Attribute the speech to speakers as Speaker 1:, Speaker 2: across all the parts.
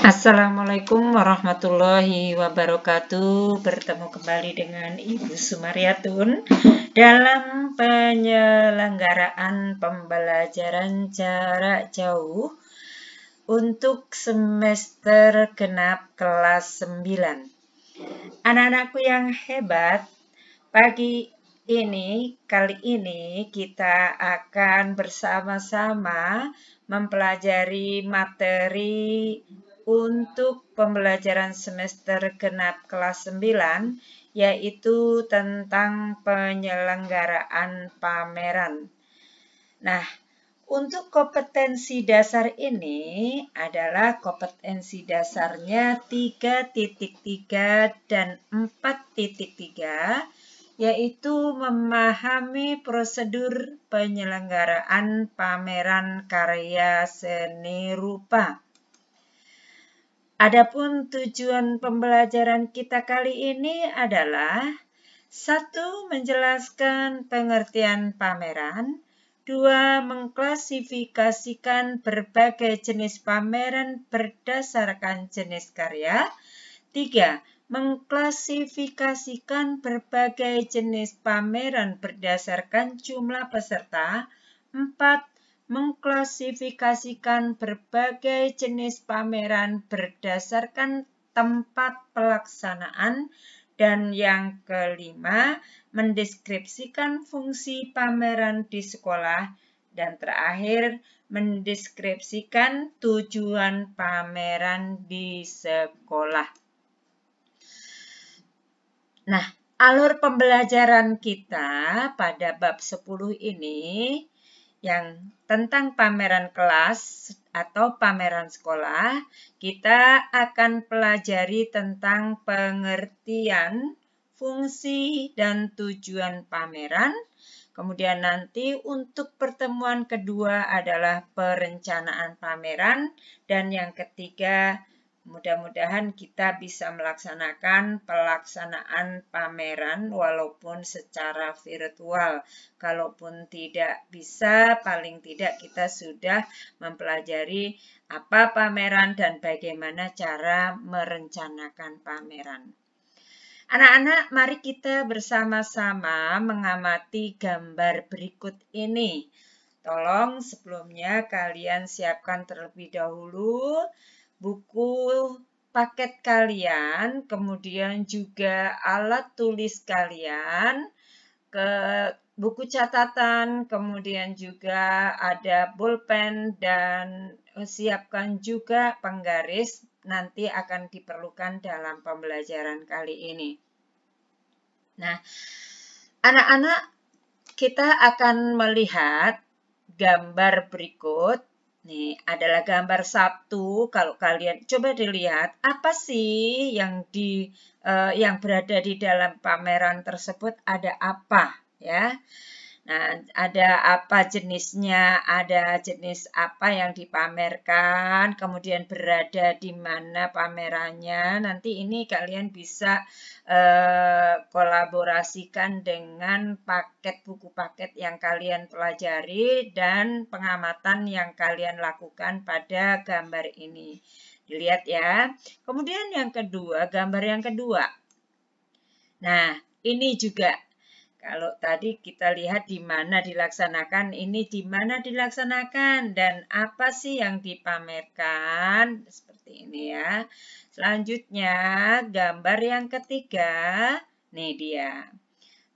Speaker 1: Assalamualaikum warahmatullahi wabarakatuh. Bertemu kembali dengan Ibu Sumaryatun dalam penyelenggaraan pembelajaran jarak jauh untuk semester genap kelas 9. Anak-anakku yang hebat, kali ini kita akan bersama-sama mempelajari materi untuk pembelajaran semester genap kelas 9, yaitu tentang penyelenggaraan pameran. Nah, untuk kompetensi dasar ini adalah kompetensi dasarnya 3.3 dan 4.3, yaitu memahami prosedur penyelenggaraan pameran karya seni rupa. Adapun tujuan pembelajaran kita kali ini adalah 1. Menjelaskan pengertian pameran, 2. Mengklasifikasikan berbagai jenis pameran berdasarkan jenis karya, 3. Mengklasifikasikan berbagai jenis pameran berdasarkan jumlah peserta, 4. Mengklasifikasikan berbagai jenis pameran berdasarkan tempat pelaksanaan, dan yang kelima, mendeskripsikan fungsi pameran di sekolah, dan terakhir, mendeskripsikan tujuan pameran di sekolah. Nah, alur pembelajaran kita pada bab 10 ini yang tentang pameran kelas atau pameran sekolah, kita akan pelajari tentang pengertian, fungsi, dan tujuan pameran. Kemudian nanti untuk pertemuan kedua adalah perencanaan pameran, dan yang ketiga mudah-mudahan kita bisa melaksanakan pelaksanaan pameran walaupun secara virtual. Kalaupun tidak bisa, paling tidak kita sudah mempelajari apa pameran dan bagaimana cara merencanakan pameran. Anak-anak, mari kita bersama-sama mengamati gambar berikut ini. Tolong sebelumnya kalian siapkan terlebih dahulu buku paket kalian, kemudian juga alat tulis kalian, buku catatan, kemudian juga ada bolpen, dan siapkan juga penggaris, nanti akan diperlukan dalam pembelajaran kali ini. Nah, anak-anak, kita akan melihat gambar berikut. Nih, adalah gambar 1. Kalau kalian coba dilihat, apa sih yang berada di dalam pameran tersebut, ada apa ya? Nah, ada apa jenisnya, ada jenis apa yang dipamerkan, kemudian berada di mana pamerannya. Nanti ini kalian bisa kolaborasikan dengan buku paket yang kalian pelajari dan pengamatan yang kalian lakukan pada gambar ini. Dilihat ya. Kemudian yang kedua, gambar yang kedua. Nah, ini juga kalau tadi kita lihat di mana dilaksanakan, ini di mana dilaksanakan dan apa sih yang dipamerkan, seperti ini ya. Selanjutnya, gambar yang ketiga, nih dia.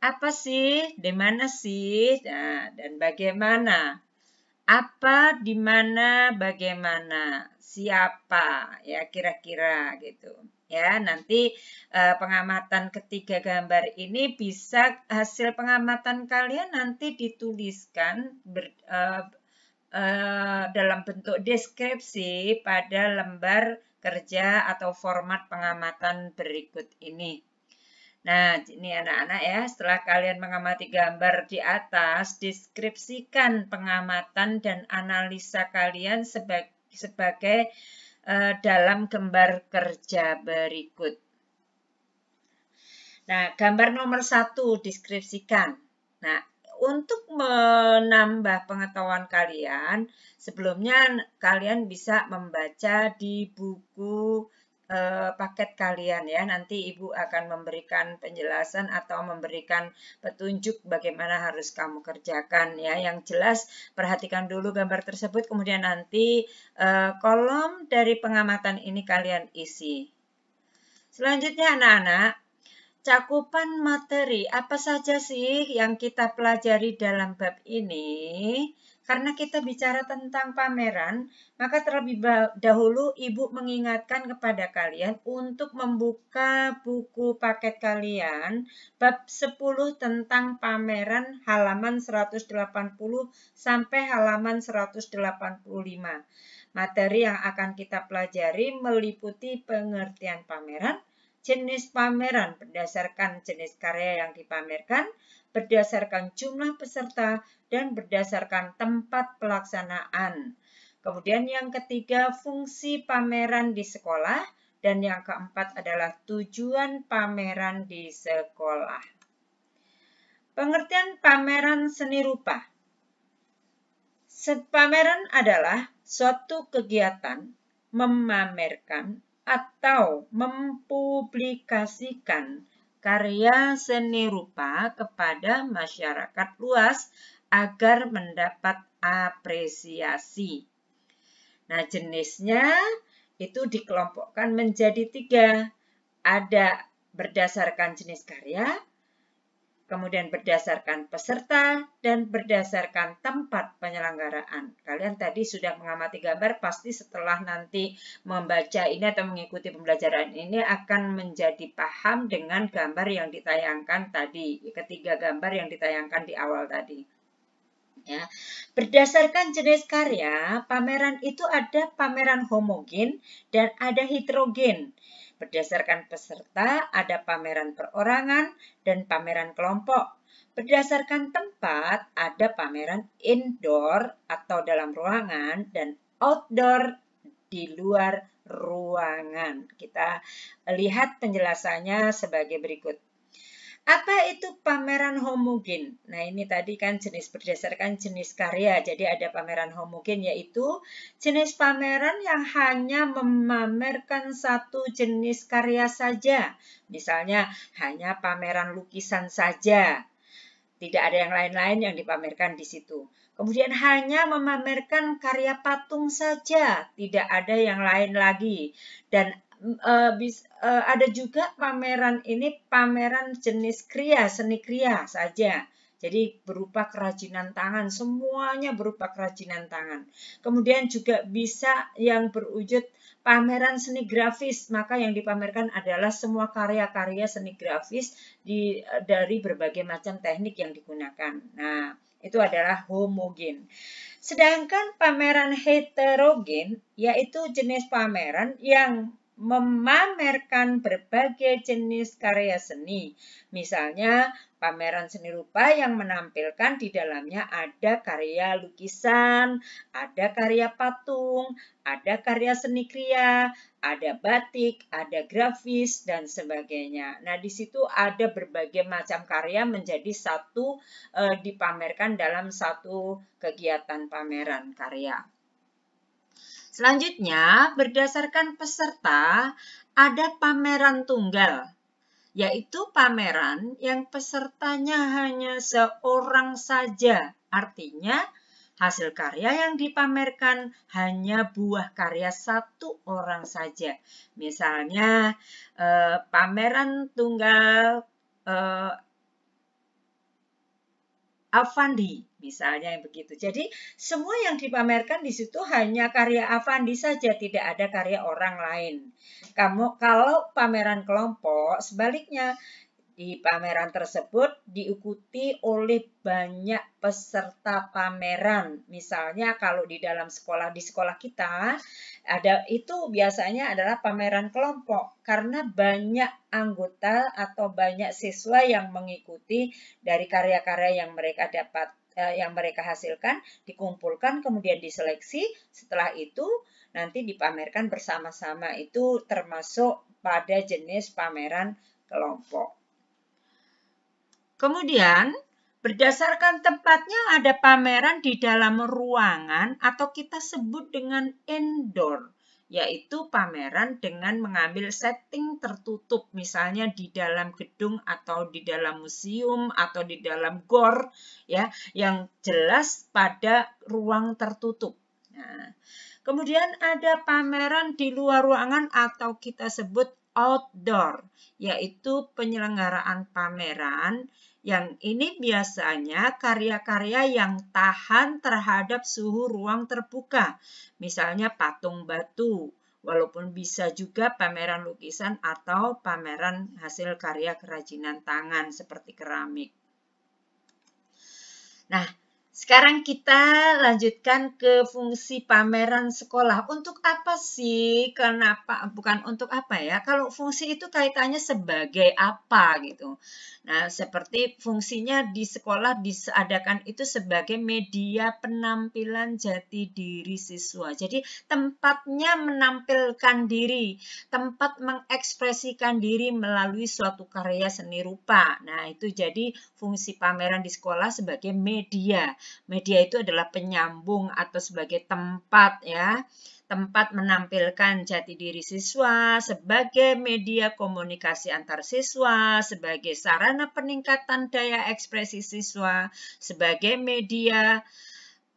Speaker 1: Apa sih, di mana sih, nah, dan bagaimana? Apa, di mana, bagaimana, siapa, ya kira-kira gitu. Ya, nanti pengamatan ketiga gambar ini bisa hasil pengamatan kalian nanti dituliskan dalam bentuk deskripsi pada lembar kerja atau format pengamatan berikut ini. Nah, ini anak-anak ya, setelah kalian mengamati gambar di atas, deskripsikan pengamatan dan analisa kalian sebagai dalam gambar kerja berikut. Nah, gambar nomor 1 deskripsikan. Nah, untuk menambah pengetahuan kalian, sebelumnya kalian bisa membaca di buku paket kalian ya. Nanti Ibu akan memberikan penjelasan atau memberikan petunjuk bagaimana harus kamu kerjakan ya. Yang jelas perhatikan dulu gambar tersebut, kemudian nanti kolom dari pengamatan ini kalian isi. Selanjutnya anak-anak, cakupan materi apa saja sih yang kita pelajari dalam bab ini? Karena kita bicara tentang pameran, maka terlebih dahulu Ibu mengingatkan kepada kalian untuk membuka buku paket kalian bab 10 tentang pameran halaman 180 sampai halaman 185. Materi yang akan kita pelajari meliputi pengertian pameran, jenis pameran berdasarkan jenis karya yang dipamerkan, berdasarkan jumlah peserta, dan berdasarkan tempat pelaksanaan. Kemudian yang ketiga, fungsi pameran di sekolah. Dan yang keempat adalah tujuan pameran di sekolah. Pengertian pameran seni rupa. Pameran adalah suatu kegiatan memamerkan atau mempublikasikan karya seni rupa kepada masyarakat luas agar mendapat apresiasi. Nah, jenisnya itu dikelompokkan menjadi 3. Ada berdasarkan jenis karya, kemudian berdasarkan peserta, dan berdasarkan tempat penyelenggaraan. Kalian tadi sudah mengamati gambar, pasti setelah nanti membaca ini atau mengikuti pembelajaran ini akan menjadi paham dengan gambar yang ditayangkan tadi, ketiga gambar yang ditayangkan di awal tadi. Ya. Berdasarkan jenis karya, pameran itu ada pameran homogen dan ada heterogen. Berdasarkan peserta, ada pameran perorangan dan pameran kelompok. Berdasarkan tempat, ada pameran indoor atau dalam ruangan dan outdoor di luar ruangan. Kita lihat penjelasannya sebagai berikut. Apa itu pameran homogen? Nah, ini tadi kan jenis berdasarkan jenis karya. Jadi ada pameran homogen, yaitu jenis pameran yang hanya memamerkan satu jenis karya saja. Misalnya hanya pameran lukisan saja. Tidak ada yang lain-lain yang dipamerkan di situ. Kemudian hanya memamerkan karya patung saja, tidak ada yang lain lagi. Dan ada juga pameran ini pameran jenis kriya, seni kriya saja. Jadi berupa kerajinan tangan, semuanya berupa kerajinan tangan. Kemudian juga bisa yang berwujud pameran seni grafis, maka yang dipamerkan adalah semua karya-karya seni grafis dari berbagai macam teknik yang digunakan. Nah, itu adalah homogen. Sedangkan pameran heterogen yaitu jenis pameran yang memamerkan berbagai jenis karya seni. Misalnya, pameran seni rupa yang menampilkan di dalamnya ada karya lukisan, ada karya patung, ada karya seni kriya, ada batik, ada grafis, dan sebagainya. Nah, di situ ada berbagai macam karya menjadi satu dipamerkan dalam satu kegiatan pameran karya. Selanjutnya, berdasarkan peserta, ada pameran tunggal, yaitu pameran yang pesertanya hanya seorang saja. Artinya, hasil karya yang dipamerkan hanya buah karya satu orang saja. Misalnya, pameran tunggal Avandi, misalnya yang begitu. Jadi semua yang dipamerkan di situ hanya karya Avandi saja, tidak ada karya orang lain. Kalau pameran kelompok, sebaliknya di pameran tersebut diikuti oleh banyak peserta pameran. Misalnya kalau di dalam sekolah, di sekolah kita itu biasanya adalah pameran kelompok karena banyak anggota atau banyak siswa yang mengikuti dari karya-karya yang mereka dapat, yang mereka hasilkan, dikumpulkan kemudian diseleksi. Setelah itu nanti dipamerkan bersama-sama. Itu termasuk pada jenis pameran kelompok. Kemudian, Berdasarkan tempatnya ada pameran di dalam ruangan atau kita sebut dengan indoor, yaitu pameran dengan mengambil setting tertutup, misalnya di dalam gedung atau di dalam museum atau di dalam gor, ya, yang jelas pada ruang tertutup. Nah, kemudian ada pameran di luar ruangan atau kita sebut outdoor, yaitu penyelenggaraan pameran yang ini biasanya karya-karya yang tahan terhadap suhu ruang terbuka, misalnya patung batu, walaupun bisa juga pameran lukisan atau pameran hasil karya kerajinan tangan seperti keramik. Nah, sekarang kita lanjutkan ke fungsi pameran sekolah. Untuk apa sih? Kenapa? Bukan untuk apa ya? Kalau fungsi itu kaitannya sebagai apa gitu. Nah, seperti fungsinya di sekolah diadakan itu sebagai media penampilan jati diri siswa. Jadi tempatnya menampilkan diri, tempat mengekspresikan diri melalui suatu karya seni rupa. Nah, itu jadi fungsi pameran di sekolah sebagai media. Media itu adalah penyambung atau sebagai tempat ya. Tempat menampilkan jati diri siswa sebagai media komunikasi antar siswa, sebagai sarana peningkatan daya ekspresi siswa, sebagai media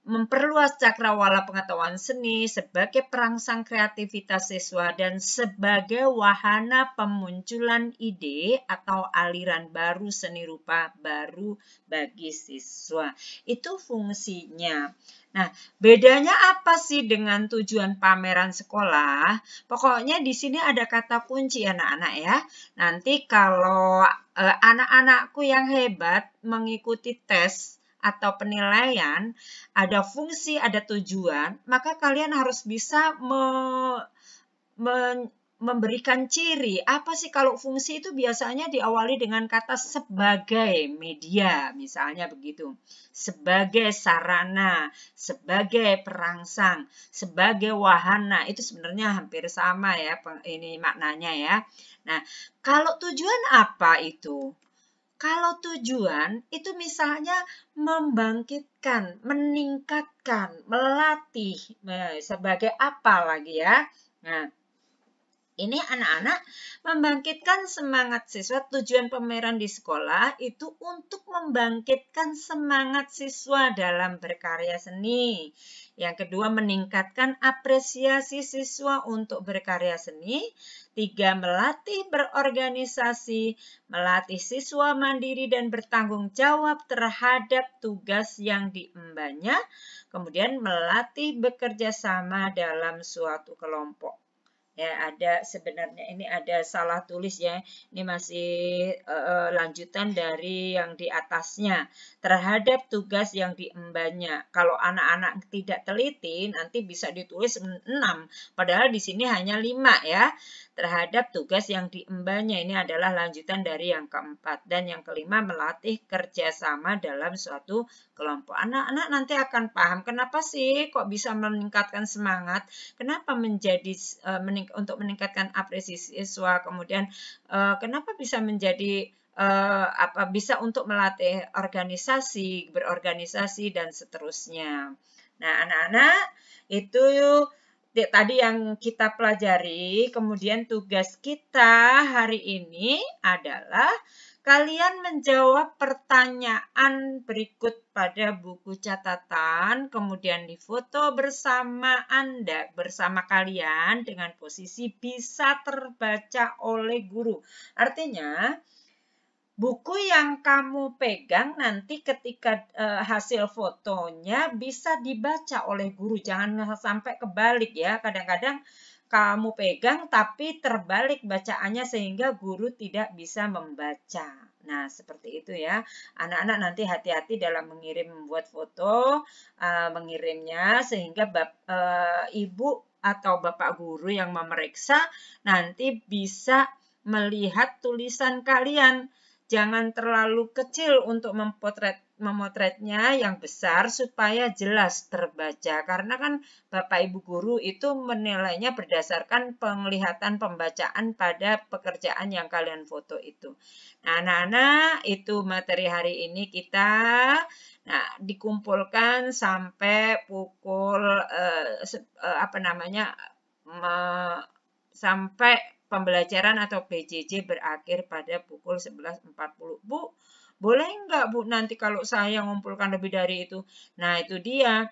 Speaker 1: memperluas cakrawala pengetahuan seni, sebagai perangsang kreativitas siswa, dan sebagai wahana pemunculan ide atau aliran baru seni rupa baru bagi siswa. Itu fungsinya. Nah, bedanya apa sih dengan tujuan pameran sekolah? Pokoknya di sini ada kata kunci anak-anak ya. Nanti kalau anak-anakku yang hebat mengikuti tes atau penilaian, ada fungsi, ada tujuan, maka kalian harus bisa memberikan ciri. Apa sih kalau fungsi itu biasanya diawali dengan kata sebagai media, misalnya begitu. Sebagai sarana, sebagai perangsang, sebagai wahana, itu sebenarnya hampir sama ya ini maknanya ya. Nah, kalau tujuan apa itu? Kalau tujuan itu misalnya membangkitkan, meningkatkan, melatih, sebagai apa lagi ya? Nah, ini anak-anak membangkitkan semangat siswa. Tujuan pameran di sekolah itu untuk membangkitkan semangat siswa dalam berkarya seni. Yang kedua, meningkatkan apresiasi siswa untuk berkarya seni. 3, melatih berorganisasi, melatih siswa mandiri dan bertanggung jawab terhadap tugas yang diembannya. Kemudian melatih bekerja sama dalam suatu kelompok. Ya, ada sebenarnya ini ada salah tulis ya. Ini masih lanjutan dari yang di atasnya. Terhadap tugas yang diembannya. Kalau anak-anak tidak teliti nanti bisa ditulis 6. Padahal di sini hanya 5 ya. Terhadap tugas yang diembannya, ini adalah lanjutan dari yang keempat. Dan yang kelima, melatih kerjasama dalam suatu kelompok. Anak-anak nanti akan paham kenapa sih kok bisa meningkatkan semangat, kenapa menjadi untuk meningkatkan apresiasi siswa, kemudian kenapa bisa menjadi bisa untuk melatih organisasi, berorganisasi dan seterusnya. Nah, anak-anak itu tadi yang kita pelajari. Kemudian tugas kita hari ini adalah kalian menjawab pertanyaan berikut pada buku catatan, kemudian difoto bersama Anda, bersama kalian dengan posisi bisa terbaca oleh guru. Artinya, buku yang kamu pegang nanti ketika hasil fotonya bisa dibaca oleh guru. Jangan sampai kebalik ya. Kadang-kadang kamu pegang tapi terbalik bacaannya sehingga guru tidak bisa membaca. Nah, seperti itu ya. Anak-anak nanti hati-hati dalam membuat foto, mengirimnya sehingga ibu atau bapak guru yang memeriksa nanti bisa melihat tulisan kalian. Jangan terlalu kecil untuk memotretnya yang besar supaya jelas terbaca. Karena kan Bapak Ibu guru itu menilainya berdasarkan penglihatan pembacaan pada pekerjaan yang kalian foto itu. Nah, anak-anak, itu materi hari ini kita dikumpulkan sampai pukul sampai pembelajaran atau PJJ berakhir pada pukul 11.40. Bu, boleh nggak Bu nanti kalau saya ngumpulkan lebih dari itu? Nah, itu dia.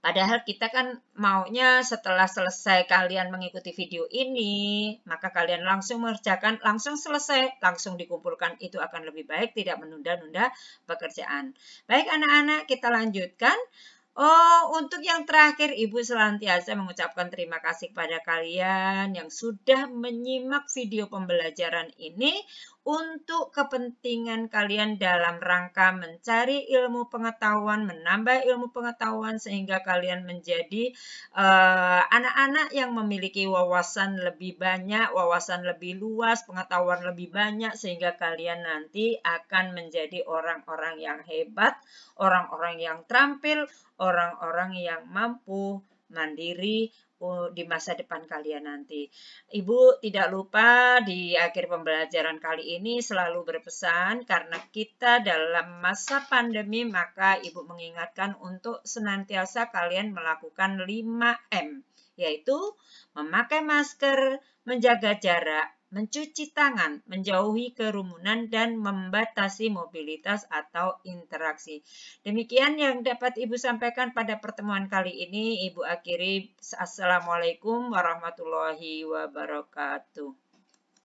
Speaker 1: Padahal kita kan maunya setelah selesai kalian mengikuti video ini, maka kalian langsung mengerjakan, langsung selesai, langsung dikumpulkan. Itu akan lebih baik, tidak menunda-nunda pekerjaan. Baik anak-anak, kita lanjutkan. Oh, untuk yang terakhir, Ibu senantiasa mengucapkan terima kasih kepada kalian yang sudah menyimak video pembelajaran ini untuk kepentingan kalian dalam rangka mencari ilmu pengetahuan, menambah ilmu pengetahuan sehingga kalian menjadi anak-anak yang memiliki wawasan lebih banyak, wawasan lebih luas, pengetahuan lebih banyak sehingga kalian nanti akan menjadi orang-orang yang hebat, orang-orang yang terampil, orang-orang yang mampu mandiri di masa depan kalian nanti. Ibu tidak lupa di akhir pembelajaran kali ini selalu berpesan karena kita dalam masa pandemi maka Ibu mengingatkan untuk senantiasa kalian melakukan 5M, yaitu memakai masker, menjaga jarak, mencuci tangan, menjauhi kerumunan, dan membatasi mobilitas atau interaksi. Demikian yang dapat Ibu sampaikan pada pertemuan kali ini. Ibu akhiri. Assalamualaikum warahmatullahi wabarakatuh.